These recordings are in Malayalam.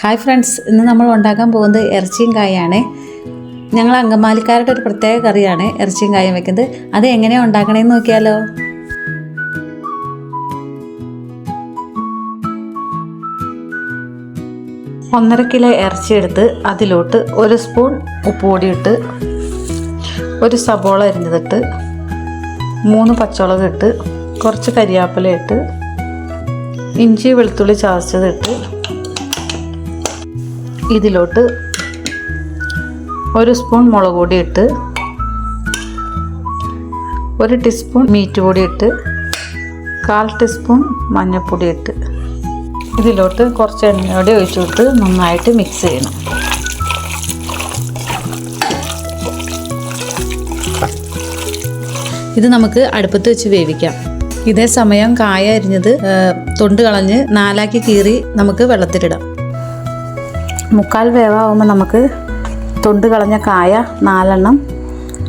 ഹായ് ഫ്രണ്ട്സ്, ഇന്ന് നമ്മൾ ഉണ്ടാക്കാൻ പോകുന്നത് ഇറച്ചിയും കായാണ്. ഞങ്ങൾ അങ്കമാലിക്കാരുടെ ഒരു പ്രത്യേക കറിയാണ് ഇറച്ചിയും കായും വെക്കുന്നത്. അത് എങ്ങനെയാണ് ഉണ്ടാക്കണമെന്ന് നോക്കിയാലോ. ഒന്നര കിലോ ഇറച്ചി എടുത്ത് അതിലോട്ട് 1 സ്പൂൺ ഉപ്പുപൊടി ഇട്ട്, 1 സബോള അരിഞ്ഞതിട്ട്, 3 പച്ചമുളക് ഇട്ട്, കുറച്ച് കരിയാപ്പില ഇട്ട്, ഇഞ്ചി വെളുത്തുള്ളി ചതച്ചതിട്ട്, ഇതിലോട്ട് 1 സ്പൂൺ മുളക് പൊടി ഇട്ട്, 1 ടീസ്പൂൺ മീറ്റ് പൊടി ഇട്ട്, 1/4 ടീസ്പൂൺ മഞ്ഞൾപ്പൊടി ഇട്ട്, ഇതിലോട്ട് കുറച്ച് എണ്ണയോടെ ഒഴിച്ചു കൊടുത്ത് നന്നായിട്ട് മിക്സ് ചെയ്യണം. ഇത് നമുക്ക് അടുപ്പത്ത് വെച്ച് വേവിക്കാം. ഇതേ സമയം കായ അരിഞ്ഞത് തൊണ്ട് കളഞ്ഞ് 4ആക്കി കീറി നമുക്ക് വെള്ളത്തിലിടാം. 3/4 വേവാകുമ്പോൾ നമുക്ക് തൊണ്ട് കളഞ്ഞ കായ 4 എണ്ണം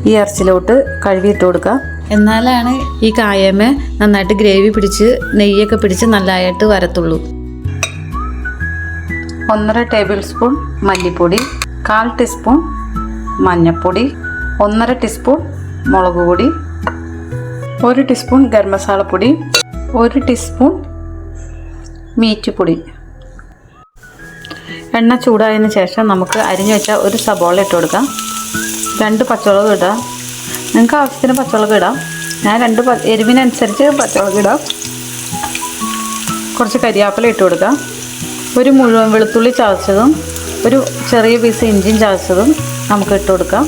ഈ ഇറച്ചിലോട്ട് കഴുകിയിട്ട് കൊടുക്കുക. എന്നാലാണ് ഈ കായമേ നന്നായിട്ട് ഗ്രേവി പിടിച്ച് നെയ്യൊക്കെ പിടിച്ച് നല്ലതായിട്ട് വരത്തുള്ളൂ. 1.5 ടേബിൾ സ്പൂൺ മല്ലിപ്പൊടി, 1/4 ടീസ്പൂൺ മഞ്ഞൾപ്പൊടി, 1.5 ടീസ്പൂൺ മുളക് പൊടി, 1 ടീസ്പൂൺ ഗരം മസാലപ്പൊടി, 1 ടീസ്പൂൺ മീറ്റ് പൊടി. എണ്ണ ചൂടായതിന് ശേഷം നമുക്ക് അരിഞ്ഞു വെച്ച 1 സബോള ഇട്ട് കൊടുക്കാം. 2 പച്ചമുളക് ഇടാം. നിങ്ങൾക്ക് ആവശ്യത്തിന് പച്ചമുളക് ഇടാം. ഞാൻ 2 എരിവിനനുസരിച്ച് പച്ചമുളക് ഇടാം. കുറച്ച് കരിയാപ്പില ഇട്ട് കൊടുക്കാം. 1 മുഴുവൻ വെളുത്തുള്ളി ചതച്ചതും 1 ചെറിയ പീസ് ഇഞ്ചിയും ചതച്ചതും നമുക്ക് ഇട്ട് കൊടുക്കാം.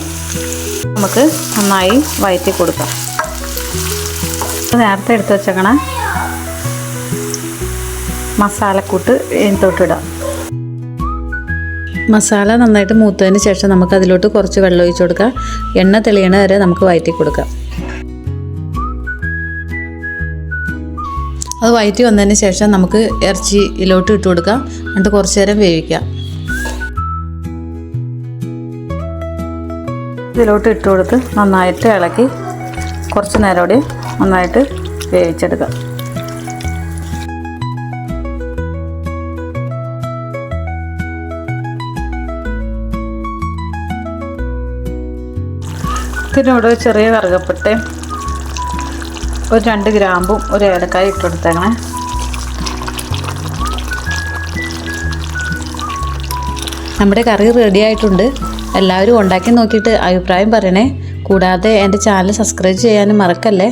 നമുക്ക് നന്നായി വഴറ്റി കൊടുക്കാം. നേരത്തെ എടുത്ത് വെച്ചേക്കണ മസാലക്കൂട്ട് തൊട്ടിടാം. മസാല നന്നായിട്ട് മൂത്തതിന് ശേഷം നമുക്ക് അതിലോട്ട് കുറച്ച് വെള്ളം ഒഴിച്ച് കൊടുക്കാം. എണ്ണ തെളിയണ വരെ നമുക്ക് വഴറ്റി കൊടുക്കാം. അത് വഴറ്റി വന്നതിന് ശേഷം നമുക്ക് ഇറച്ചിയിലോട്ട് ഇട്ട് കൊടുക്കാം. എന്നിട്ട് കുറച്ച് നേരം വേവിക്കാം. ഇതിലോട്ട് ഇട്ട് കൊടുത്ത് നന്നായിട്ട് ഇളക്കി കുറച്ച് നേരം കൂടി നന്നായിട്ട് വേവിച്ചെടുക്കാം. ഇതിനോട് ചെറിയ കറുകപ്പട്ടയും 2 ഗ്രാമ്പും 1 ഏലക്കായ ഇട്ട് കൊടുത്തേക്കണേ. നമ്മുടെ കറി റെഡി ആയിട്ടുണ്ട്. എല്ലാവരും ഉണ്ടാക്കി നോക്കിയിട്ട് അഭിപ്രായം പറയണേ. കൂടാതെ എൻ്റെ ചാനൽ സബ്സ്ക്രൈബ് ചെയ്യാനും മറക്കല്ലേ.